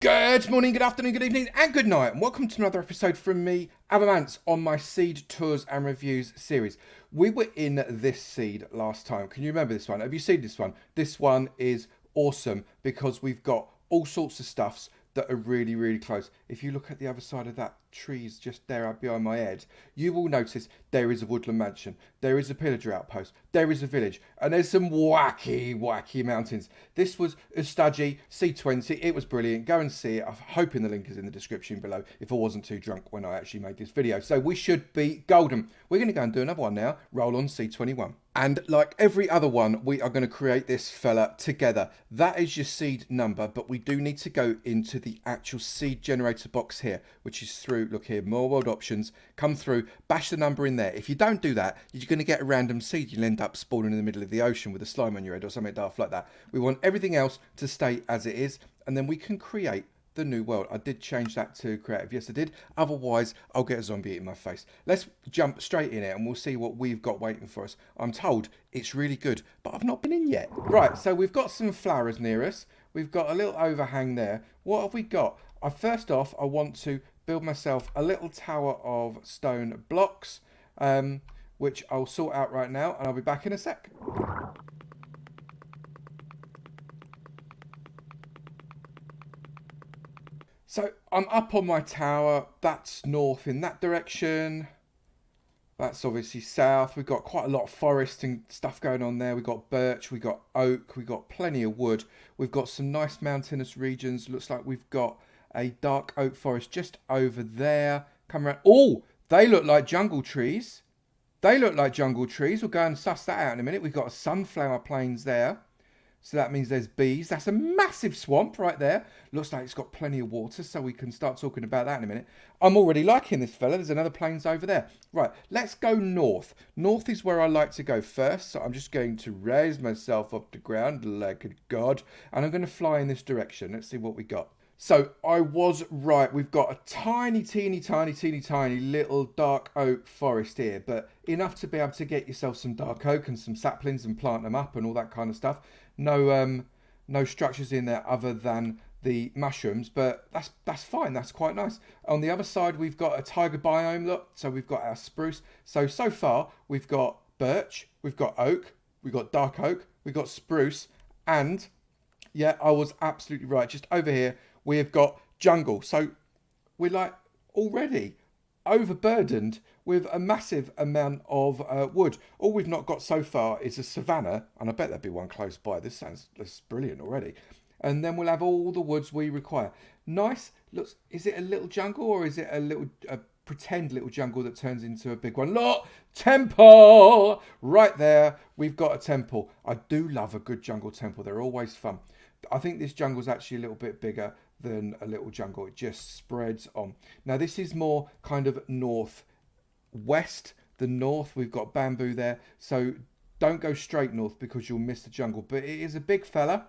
Good morning, good afternoon, good evening, and good night, and welcome to another episode from me, Avomance, on my seed tours and reviews series. We were in this seed last time. Can you remember this one? Have you seen this one? This one is awesome because we've got all sorts of stuffs that are really, really close. If you look at the other side of that trees just there out behind my head, you will notice there is a woodland mansion, there is a pillager outpost, there is a village, and there's some wacky mountains. This was Ustaji C20. It was brilliant. Go and see it. I'm hoping the link is in the description below if I wasn't too drunk when I actually made this video. So we should be golden. We're going to go and do another one now. Roll on C21. And like every other one, we are going to create this fella together. That is your seed number, but we do need to go into the actual seed generator box here, which is through, look here, more world options, come through, bash the number in there. If you don't do that, you're going to get a random seed. You'll end up spawning in the middle of the ocean with a slime on your head or something daft like that. We want everything else to stay as it is, and then we can create the new world. I did change that to creative. Yes, I did. Otherwise, I'll get a zombie in my face. Let's jump straight in it and we'll see what we've got waiting for us. I'm told it's really good, but I've not been in yet. Right, so we've got some flowers near us. We've got a little overhang there. What have we got? First off, I want to build myself a little tower of stone blocks, which I'll sort out right now, and I'll be back in a sec. So I'm up on my tower. That's north in that direction. That's obviously south. We've got quite a lot of forest and stuff going on there. We've got birch, we've got oak, we've got plenty of wood. We've got some nice mountainous regions. Looks like we've got a dark oak forest just over there. Come around. Oh, they look like jungle trees. They look like jungle trees. We'll go and suss that out in a minute. We've got sunflower plains there. So that means there's bees. That's a massive swamp right there. Looks like it's got plenty of water, so we can start talking about that in a minute. I'm already liking this fella. There's another plains over there. Right, let's go north. North is where I like to go first, so I'm just going to raise myself off the ground like a god, and I'm going to fly in this direction. Let's see what we got. So I was right. We've got a teeny tiny little dark oak forest here, but enough to be able to get yourself some dark oak and some saplings and plant them up and all that kind of stuff. No structures in there other than the mushrooms, but that's fine. That's quite nice. On the other side, we've got a tiger biome. Look, so we've got our spruce. So far we've got birch, we've got oak, we've got dark oak, we've got spruce, and yeah, I was absolutely right. Just over here, we have got jungle. So we're like already overburdened with a massive amount of wood. All we've not got so far is a savannah, and I bet there'll be one close by. That's brilliant already. And then we'll have all the woods we require. Nice. Looks. Is it a little jungle or is it a pretend little jungle that turns into a big one? Look, temple right there. We've got a temple. I do love a good jungle temple. They're always fun. I think this jungle's actually a little bit bigger than a little jungle. It just spreads on. Now this is more kind of north west. The north, we've got bamboo there, so don't go straight north because you'll miss the jungle. But it is a big fella.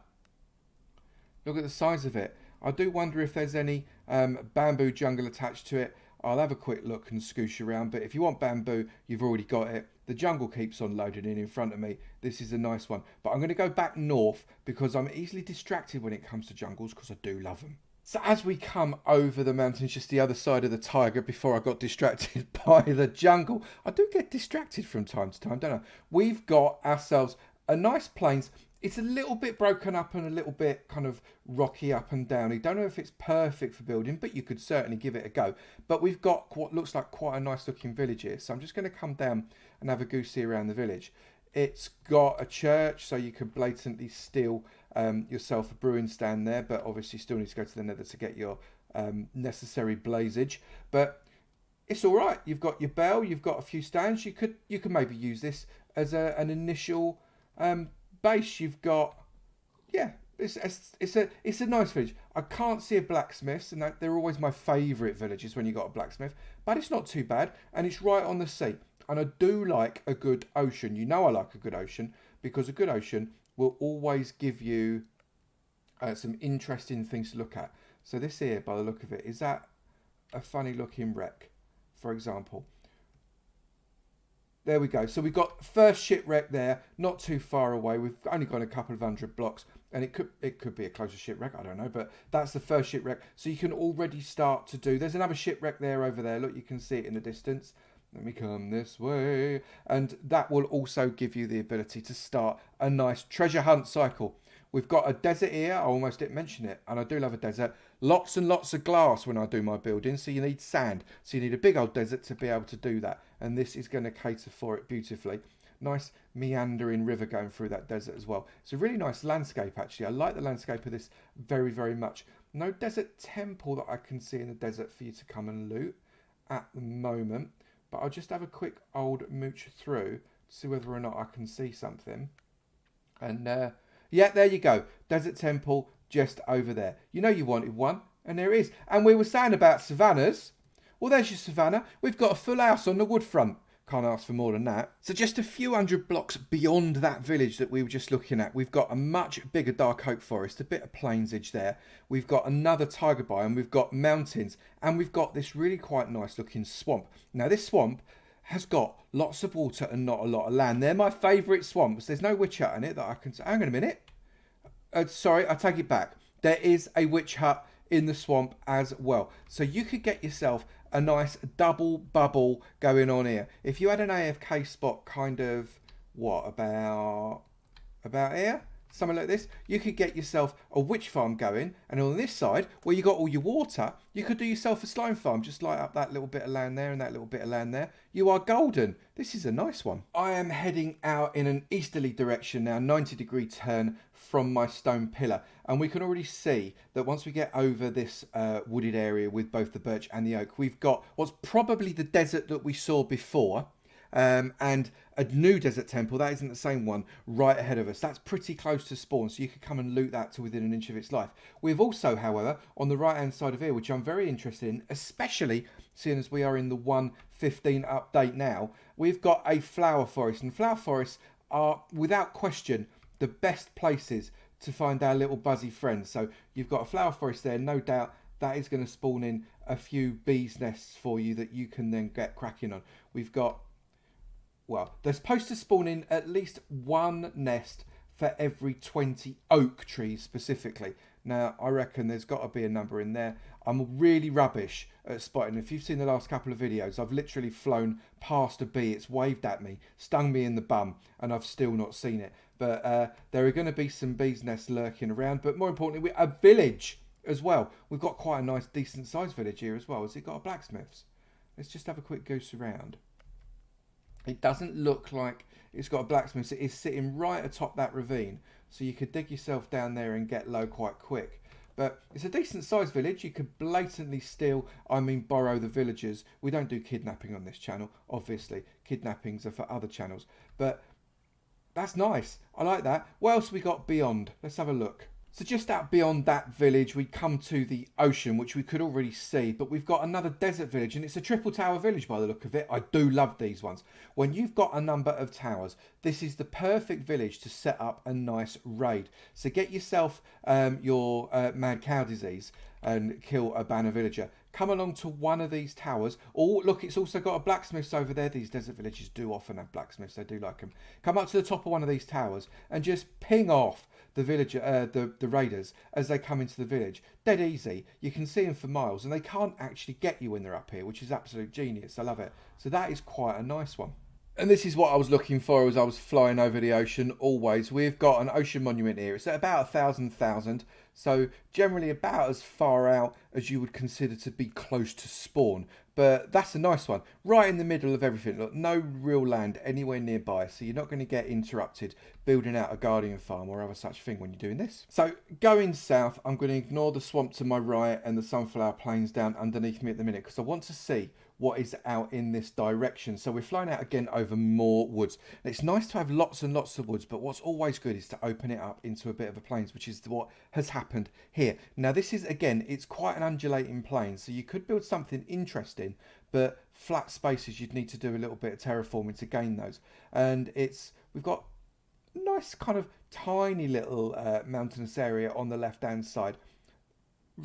Look at the size of it. I do wonder if there's any bamboo jungle attached to it. I'll have a quick look and scoosh around, but if you want bamboo, you've already got it. The jungle keeps on loading in front of me. This is a nice one. But I'm going to go back north because I'm easily distracted when it comes to jungles because I do love them. So as we come over the mountains, just the other side of the tiger before I got distracted by the jungle. I do get distracted from time to time, don't I? We've got ourselves a nice plains. It's a little bit broken up and a little bit kind of rocky up and down. I don't know if it's perfect for building, but you could certainly give it a go. But we've got what looks like quite a nice looking village here. So I'm just going to come down and have a goosey around the village. It's got a church, so you could blatantly steal yourself a brewing stand there, but obviously still need to go to the Nether to get your necessary blazage. But it's all right. You've got your bell, you've got a few stands. You could maybe use this as an initial base. You've got, yeah, it's a nice village. I can't see a blacksmith's, and they're always my favourite villages when you got a blacksmith. But it's not too bad, and it's right on the sea. And I do like a good ocean. You know I like a good ocean because a good ocean will always give you some interesting things to look at. So this here, by the look of it, is that a funny looking wreck, for example? There we go. So we've got first shipwreck there, not too far away. We've only got a couple of 100 blocks, and it could be a closer shipwreck. I don't know, but that's the first shipwreck. So you can already start to do. There's another shipwreck there over there. Look, you can see it in the distance. Let me come this way, and that will also give you the ability to start a nice treasure hunt cycle. We've got a desert here. I almost didn't mention it, and I do love a desert. Lots and lots of glass when I do my building, so you need sand. So you need a big old desert to be able to do that, and this is going to cater for it beautifully. Nice meandering river going through that desert as well. It's a really nice landscape, actually. I like the landscape of this very, very much. No desert temple that I can see in the desert for you to come and loot at the moment, but I'll just have a quick old mooch through to see whether or not I can see something. And yeah, there you go. Desert temple just over there. You know you wanted one, and there it is. And we were saying about savannas. Well, there's your savannah. We've got a full house on the wood front. Can't ask for more than that. So just a few hundred blocks beyond that village that we were just looking at, we've got a much bigger dark oak forest, a bit of plainsage there. We've got another tiger biome, we've got mountains, and we've got this really quite nice looking swamp. Now this swamp has got lots of water and not a lot of land. They're my favourite swamps. There's no witch hut in it that I can... Hang on a minute. Sorry, I take it back. There is a witch hut in the swamp as well. So you could get yourself a nice double bubble going on here. If you had an AFK spot kind of, what, about here? Something like this. You could get yourself a witch farm going, and on this side, where you got all your water, you could do yourself a slime farm. Just light up that little bit of land there and that little bit of land there. You are golden. This is a nice one. I am heading out in an easterly direction now, 90-degree turn from my stone pillar. And we can already see that once we get over this wooded area with both the birch and the oak, we've got what's probably the desert that we saw before. And a new desert temple, that isn't the same one, right ahead of us. That's pretty close to spawn, so you could come and loot that to within an inch of its life. We've also, however, on the right hand side of here, which I'm very interested in, especially seeing as we are in the 1.15 update now, we've got a flower forest, and flower forests are without question the best places to find our little buzzy friends. So you've got a flower forest there, no doubt. That is going to spawn in a few bees nests for you that you can then get cracking on. We've got, well, they're supposed to spawn in at least one nest for every 20 oak trees specifically. Now, I reckon there's got to be a number in there. I'm really rubbish at spotting. If you've seen the last couple of videos, I've literally flown past a bee. It's waved at me, stung me in the bum, and I've still not seen it. But there are going to be some bees' nests lurking around. But more importantly, a village as well. We've got quite a nice, decent-sized village here as well. Has it got a blacksmith's? Let's just have a quick goose around. It doesn't look like it's got a blacksmith. It is sitting right atop that ravine. So you could dig yourself down there and get low quite quick. But it's a decent sized village. You could blatantly steal, borrow the villagers. We don't do kidnapping on this channel, obviously. Kidnappings are for other channels. But that's nice. I like that. What else we got beyond? Let's have a look. So just out beyond that village, we come to the ocean, which we could already see. But we've got another desert village, and it's a triple tower village by the look of it. I do love these ones. When you've got a number of towers, this is the perfect village to set up a nice raid. So get yourself your mad cow disease and kill a banner villager. Come along to one of these towers. Oh, look, it's also got a blacksmith's over there. These desert villages do often have blacksmiths. I do like them. Come up to the top of one of these towers and just ping off the villager, the raiders as they come into the village. Dead easy. You can see them for miles, and they can't actually get you when they're up here, which is absolute genius. I love it. So that is quite a nice one. And this is what I was looking for as I was flying over the ocean always. We've got an ocean monument here. It's at about 1,000, so generally about as far out as you would consider to be close to spawn. But that's a nice one. Right in the middle of everything. Look, no real land anywhere nearby, so you're not going to get interrupted building out a guardian farm or other such thing when you're doing this. So going south, I'm going to ignore the swamp to my right and the sunflower plains down underneath me at the minute, because I want to see what is out in this direction. So we're flying out again over more woods. And it's nice to have lots and lots of woods, but what's always good is to open it up into a bit of a plains, which is what has happened here. Now this is, again, it's quite an undulating plain, so you could build something interesting, but flat spaces you'd need to do a little bit of terraforming to gain those. And we've got nice kind of tiny little mountainous area on the left hand side.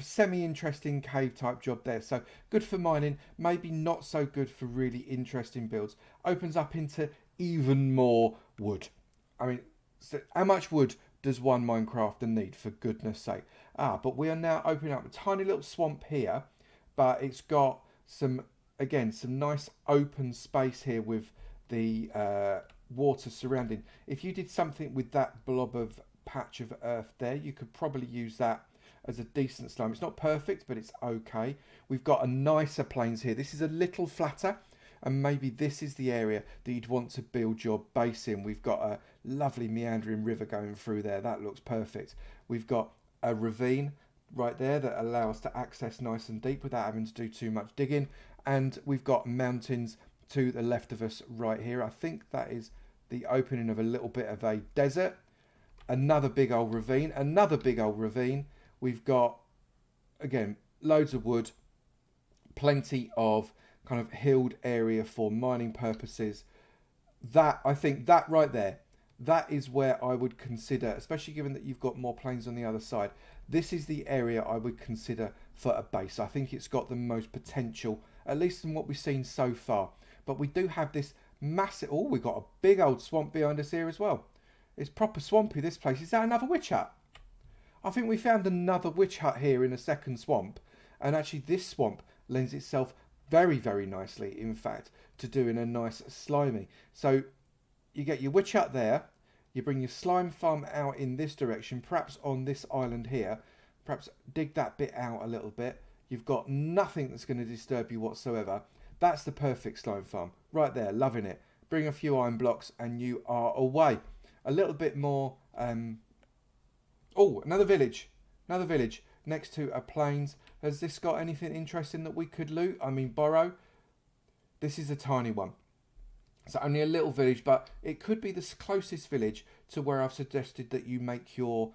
semi-interesting cave type job there. So good for mining, maybe not so good for really interesting builds. Opens up into even more wood. I mean, so how much wood does one Minecrafter need, for goodness sake? But we are now opening up a tiny little swamp here, but it's got some, again, some nice open space here with the water surrounding. If you did something with that blob of patch of earth there, you could probably use that as a decent slime. It's not perfect, but it's okay. We've got a nicer plains here. This is a little flatter, and maybe this is the area that you'd want to build your base in. We've got a lovely meandering river going through there. That looks perfect. We've got a ravine right there that allows us to access nice and deep without having to do too much digging. And we've got mountains to the left of us right here. I think that is the opening of a little bit of a desert. Another big old ravine. Another big old ravine. We've got, again, loads of wood. Plenty of kind of hilled area for mining purposes. That, I think, that right there, that is where I would consider, especially given that you've got more plains on the other side, this is the area I would consider for a base. I think it's got the most potential, at least in what we've seen so far. But we do have this massive, oh, we've got a big old swamp behind us here as well. It's proper swampy, this place. Is that another witch hut? I think we found another witch hut here in a second swamp. And actually this swamp lends itself very, very nicely, in fact, to doing a nice slimy. So you get your witch hut there. You bring your slime farm out in this direction, perhaps on this island here. Perhaps dig that bit out a little bit. You've got nothing that's going to disturb you whatsoever. That's the perfect slime farm. Right there, loving it. Bring a few iron blocks and you are away. A little bit more... Oh, another village. Another village next to a plains. Has this got anything interesting that we could loot? I mean, borrow. This is a tiny one. So only a little village, but it could be the closest village to where I've suggested that you make your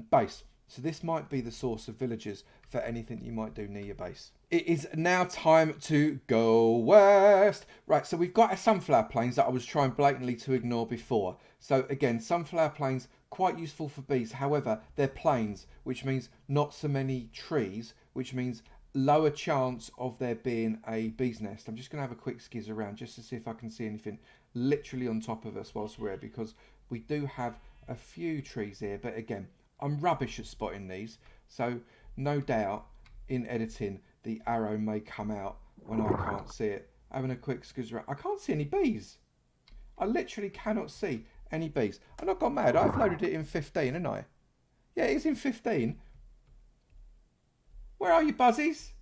base. So this might be the source of villagers for anything you might do near your base. It is now time to go west. Right, so we've got a sunflower plains that I was trying blatantly to ignore before. So again, sunflower plains, quite useful for bees. However, they're plains, which means not so many trees, which means lower chance of there being a bee's nest. I'm just going to have a quick skizz around just to see if I can see anything literally on top of us whilst we're here, because we do have a few trees here. But again, I'm rubbish at spotting these, so no doubt in editing the arrow may come out when I can't see it. Having a quick skizz around. I can't see any bees. I literally cannot see any bees. I'm not gone mad. I've loaded it in 15, haven't I? Yeah, it is in 15. Where are you, buzzies?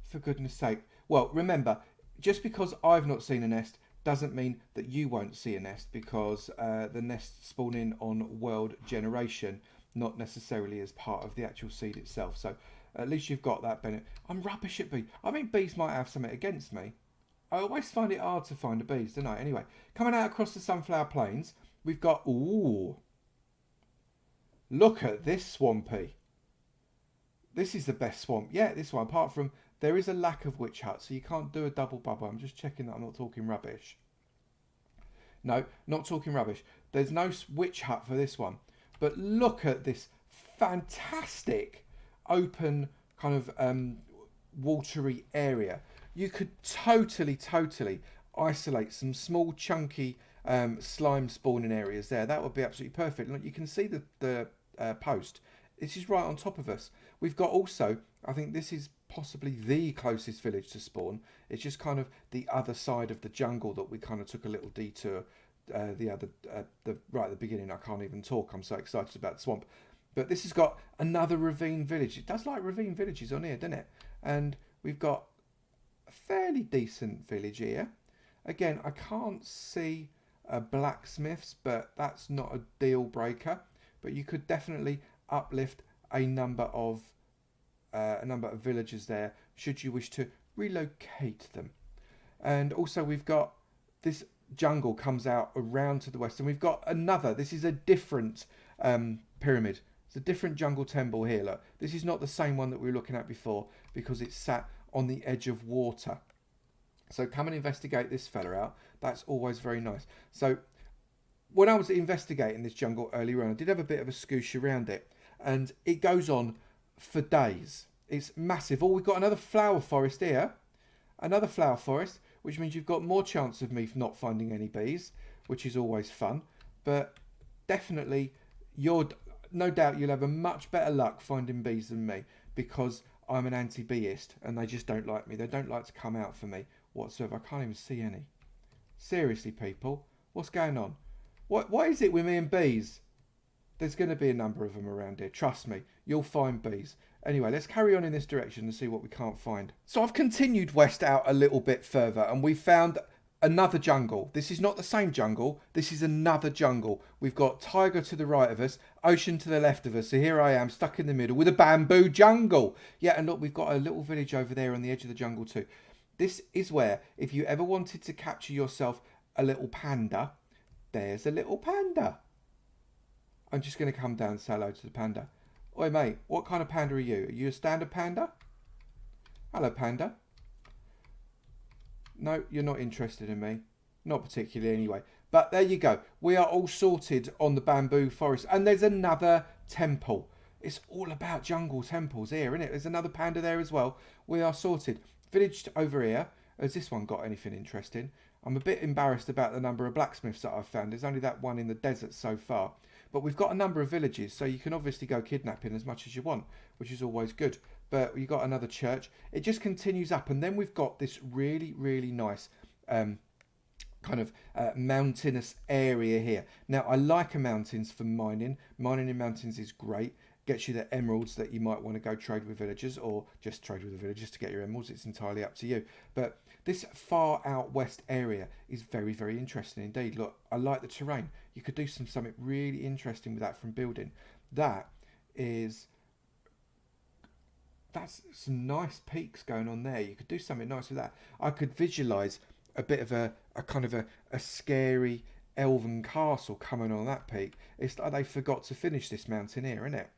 For goodness sake. Well, remember, just because I've not seen a nest doesn't mean that you won't see a nest, because the nests spawn in on world generation, not necessarily as part of the actual seed itself. So at least you've got that benefit. I'm rubbish at bees. I think bees might have something against me. I always find it hard to find the bees, don't I? Anyway, coming out across the sunflower plains, we've got... Ooh. Look at this swampy. This is the best swamp. Yeah, this one. Apart from there is a lack of witch huts, so you can't do a double bubble. I'm just checking that I'm not talking rubbish. No, not talking rubbish. There's no witch hut for this one. But look at this fantastic open kind of watery area. You could totally isolate some small chunky slime spawning areas there. That would be absolutely perfect. Look, you can see the post. This is right on top of us. We've got also, I think this is possibly the closest village to spawn. It's just kind of the other side of the jungle that we kind of took a little detour. Right at the beginning. I can't even talk. I'm so excited about the swamp. But this has got another ravine village. It does like ravine villages on here, doesn't it? And we've got a fairly decent village here. Again, I can't see a blacksmith's, but that's not a deal breaker. But you could definitely uplift a number of villagers there should you wish to relocate them. And also we've got this jungle comes out around to the west, and we've got another. This is a different pyramid. It's a different jungle temple here. Look, this is not the same one that we were looking at before, because it's sat on the edge of water. So come and investigate this fella out. That's always very nice. So when I was investigating this jungle earlier on, I did have a bit of a scoosh around it, and it goes on for days. It's massive. Oh, we've got another flower forest here. Another flower forest, which means you've got more chance of me not finding any bees, which is always fun. But definitely, no doubt you'll have a much better luck finding bees than me, because I'm an anti-beeist and they just don't like me. They don't like to come out for me whatsoever. I can't even see any. Seriously, people, what's going on? What is it with me and bees? There's going to be a number of them around here. Trust me, you'll find bees. Anyway, let's carry on in this direction and see what we can't find. So I've continued west out a little bit further and we found another jungle. This is not the same jungle. This is another jungle. We've got tiger to the right of us, ocean to the left of us. So here I am stuck in the middle with a bamboo jungle. Yeah, and look, we've got a little village over there on the edge of the jungle too. This is where, if you ever wanted to capture yourself a little panda, there's a little panda. I'm just going to come down and say hello to the panda. Oi, mate, what kind of panda are you? Are you a standard panda? Hello, panda. No, you're not interested in me. Not particularly anyway. But there you go. We are all sorted on the bamboo forest. And there's another temple. It's all about jungle temples here, isn't it? There's another panda there as well. We are sorted. Village over here. Has this one got anything interesting? I'm a bit embarrassed about the number of blacksmiths that I've found. There's only that one in the desert so far. But we've got a number of villages, so you can obviously go kidnapping as much as you want, which is always good. But you've got another church. It just continues up, and then we've got this really, really nice kind of mountainous area here. Now, I like mountains for mining. Mining in mountains is great. Gets you the emeralds that you might want to go trade with villagers, or just trade with the villagers to get your emeralds. It's entirely up to you. But this far out west area is very, very interesting indeed. Look, I like the terrain. You could do something really interesting with that from building. That's some nice peaks going on there. You could do something nice with that. I could visualize a bit of a kind of a scary elven castle coming on that peak. It's like they forgot to finish this mountain here, isn't it?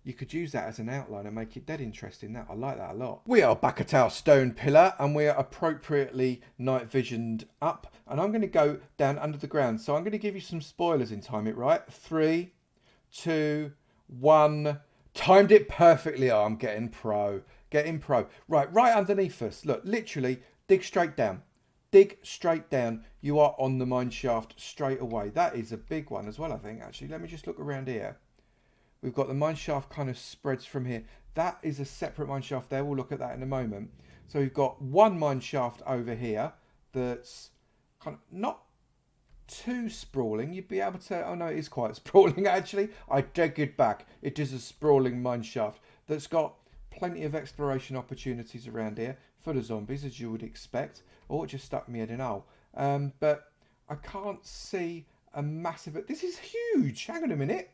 You could use that as an outline and make it dead interesting. I like that a lot. We are back at our stone pillar and we are appropriately night visioned up. And I'm going to go down under the ground. So I'm going to give you some spoilers in Time It Right. 3, 2, 1. Timed it perfectly. Oh, I'm getting pro. Getting pro. Right underneath us. Look, literally dig straight down. Dig straight down. You are on the mine shaft straight away. That is a big one as well, I think, actually. Let me just look around here. We've got the mine shaft kind of spreads from here. That is a separate mine shaft there. We'll look at that in a moment. So we've got one mine shaft over here that's kind of not too sprawling. You'd be able to... Oh, no, it is quite sprawling, actually. I take it back. It is a sprawling mine shaft that's got plenty of exploration opportunities around here for the zombies, as you would expect. Oh, it just stuck me head in hole. But I can't see a massive... This is huge. Hang on a minute.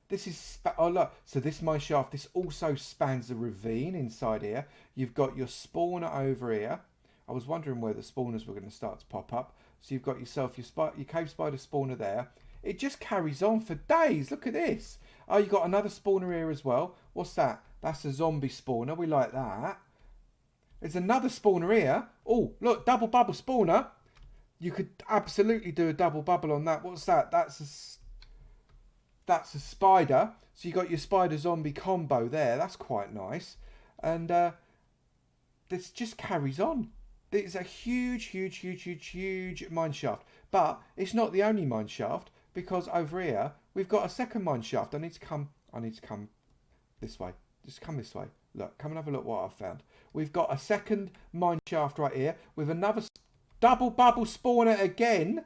This is, oh look, so this mine shaft, this also spans a ravine inside here. You've got your spawner over here. I was wondering where the spawners were going to start to pop up. So you've got yourself your cave spider spawner there. It just carries on for days. Look at this. Oh, you've got another spawner here as well. What's that? That's a zombie spawner. We like that. There's another spawner here. Oh, look, double bubble spawner. You could absolutely do a double bubble on that. What's that? That's a spider. So you got your spider zombie combo there. That's quite nice. And this just carries on. It's a huge mine shaft. But it's not the only mine shaft, because over here we've got a second mine shaft. I need to come this way. Just come this way. Look, come and have a look what I've found. We've got a second mine shaft right here with another double bubble spawner again.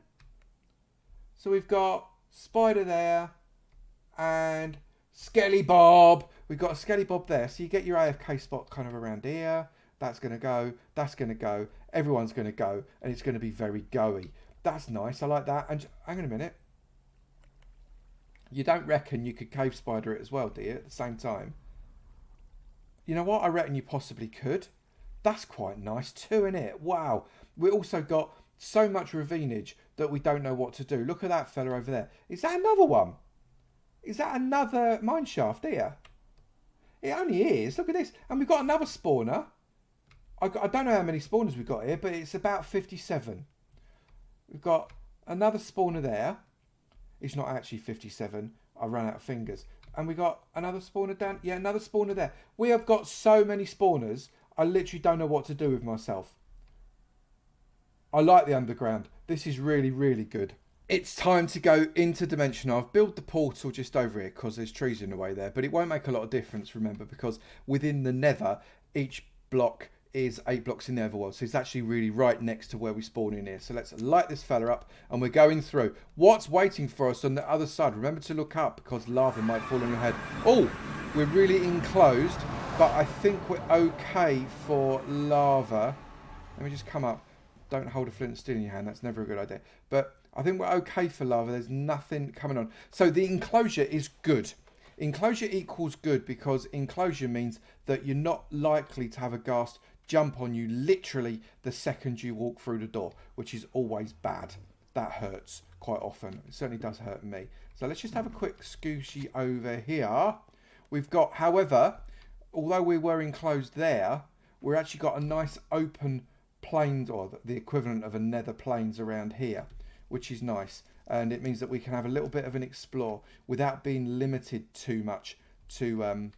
So we've got spider there. And Skelly Bob. We've got a Skelly Bob there. So you get your AFK spot kind of around here. That's going to go. That's going to go. Everyone's going to go. And it's going to be very goey. That's nice. I like that. And hang on a minute. You don't reckon you could cave spider it as well, do you? At the same time. You know what? I reckon you possibly could. That's quite nice too, isn't it? Wow. We also got so much ravinage that we don't know what to do. Look at that fella over there. Is that another one? Is that another mine shaft here? It only is. Look at this. And we've got another spawner. I don't know how many spawners we've got here, but it's about 57. We've got another spawner there. It's not actually 57. I ran out of fingers. And we got another spawner down. Yeah, another spawner there. We have got so many spawners. I literally don't know what to do with myself. I like the underground. This is really, really good. It's time to go into Dimension. I've built the portal just over here because there's trees in the way there. But it won't make a lot of difference, remember, because within the Nether, each block is 8 blocks in the overworld. So it's actually really right next to where we spawn in here. So let's light this fella up and we're going through. What's waiting for us on the other side? Remember to look up because lava might fall on your head. Oh, we're really enclosed, but I think we're okay for lava. Let me just come up. Don't hold a flint and steel in your hand. That's never a good idea. But I think we're okay for lava. There's nothing coming on. So the enclosure is good. Enclosure equals good because enclosure means that you're not likely to have a ghast jump on you literally the second you walk through the door, which is always bad. That hurts quite often. It certainly does hurt me. So let's just have a quick scooshy over here. We've got, however, although we were enclosed there, we've actually got a nice open plains, or the equivalent of a nether plains around here, which is nice. And it means that we can have a little bit of an explore without being limited too much to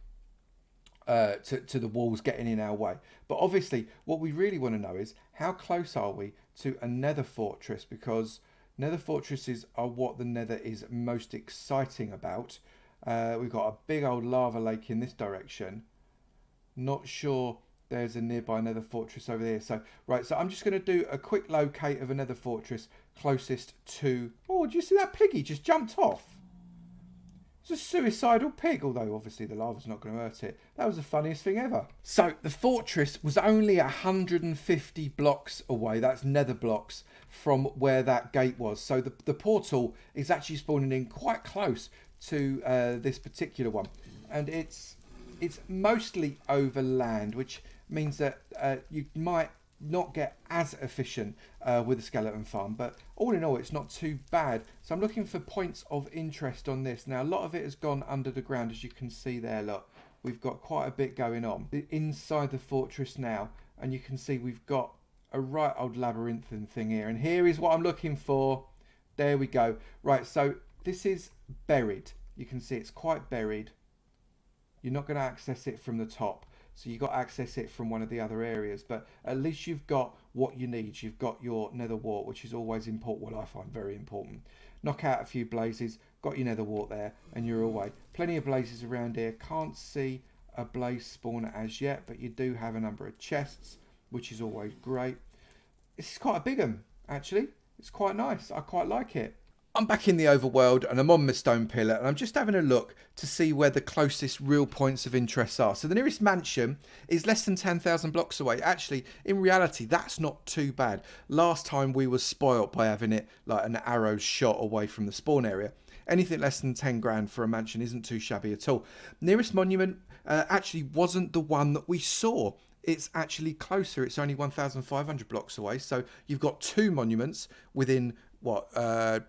the walls getting in our way. But obviously what we really want to know is how close are we to a nether fortress, because nether fortresses are what the nether is most exciting about. We've got a big old lava lake in this direction. Not sure there's a nearby nether fortress over there. So right, so I'm just going to do a quick locate of a nether fortress closest to... Oh, did you see that piggy just jumped off? It's a suicidal pig, although obviously the lava's not going to hurt it. That was the funniest thing ever. So the fortress was only 150 blocks away. That's nether blocks from where that gate was. So the portal is actually spawning in quite close to this particular one. And it's mostly over land, which means that you might not get as efficient with a skeleton farm, but all in all it's not too bad. So I'm looking for points of interest on this. Now a lot of it has gone under the ground, as you can see there. Look, we've got quite a bit going on inside the fortress now, and you can see we've got a right old labyrinthine thing here, and here is what I'm looking for. There we go. Right, so this is buried. You can see it's quite buried. You're not going to access it from the top, so you've got to access it from one of the other areas, but at least you've got what you need. You've got your nether wart, which is always important. Well, I find very important. Knock out a few blazes, got your nether wart there, and you're away. Plenty of blazes around here. Can't see a blaze spawner as yet, but you do have a number of chests, which is always great. This is quite a big one, actually. It's quite nice. I quite like it. I'm back in the overworld and I'm on my stone pillar and I'm just having a look to see where the closest real points of interest are. So the nearest mansion is less than 10,000 blocks away. Actually, in reality, that's not too bad. Last time we were spoilt by having it like an arrow shot away from the spawn area. Anything less than 10 grand for a mansion isn't too shabby at all. Nearest monument actually wasn't the one that we saw. It's actually closer. It's only 1,500 blocks away. So you've got 2 monuments within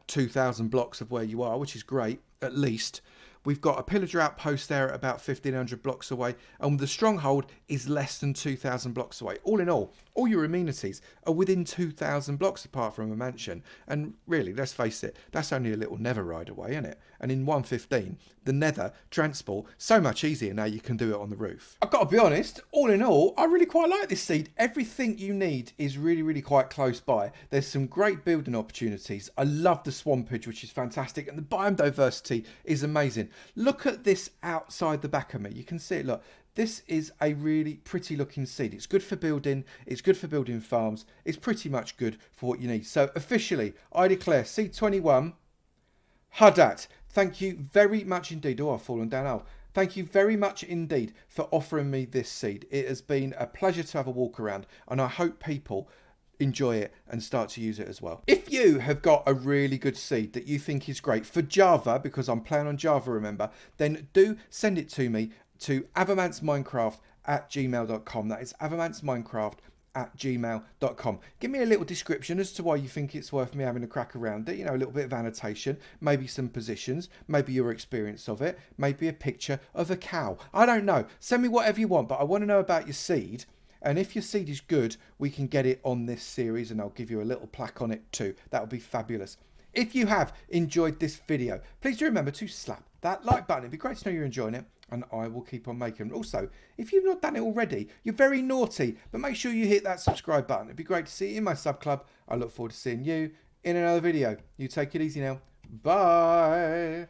2,000 blocks of where you are, which is great, at least. We've got a pillager outpost there at about 1,500 blocks away, and the stronghold is less than 2,000 blocks away. All in all your amenities are within 2,000 blocks apart from a mansion. And really, let's face it, that's only a little nether ride away, isn't it? And in 1.15, the nether transport, so much easier now you can do it on the roof. I've got to be honest, all in all, I really quite like this seed. Everything you need is really, really quite close by. There's some great building opportunities. I love the swampage, which is fantastic, and the biome diversity is amazing. Look at this outside the back of me. You can see it, look. This is a really pretty looking seed. It's good for building. It's good for building farms. It's pretty much good for what you need. So officially, I declare seed 21, Hadat. Thank you very much indeed. Oh, I've fallen down. Oh, thank you very much indeed for offering me this seed. It has been a pleasure to have a walk around, and I hope people enjoy it and start to use it as well. If you have got a really good seed that you think is great for Java, because I'm playing on Java, remember, then do send it to me to avomanceminecraft@gmail.com. That is avomanceminecraft@gmail.com. Give me a little description as to why you think it's worth me having a crack around it. You know, a little bit of annotation, maybe some positions, maybe your experience of it, maybe a picture of a cow. I don't know. Send me whatever you want, but I want to know about your seed. And if your seed is good, we can get it on this series and I'll give you a little plaque on it too. That would be fabulous. If you have enjoyed this video, please do remember to slap that like button. It'd be great to know you're enjoying it, and I will keep on making them. Also, if you've not done it already, you're very naughty, but make sure you hit that subscribe button. It'd be great to see you in my sub club. I look forward to seeing you in another video. You take it easy now. Bye.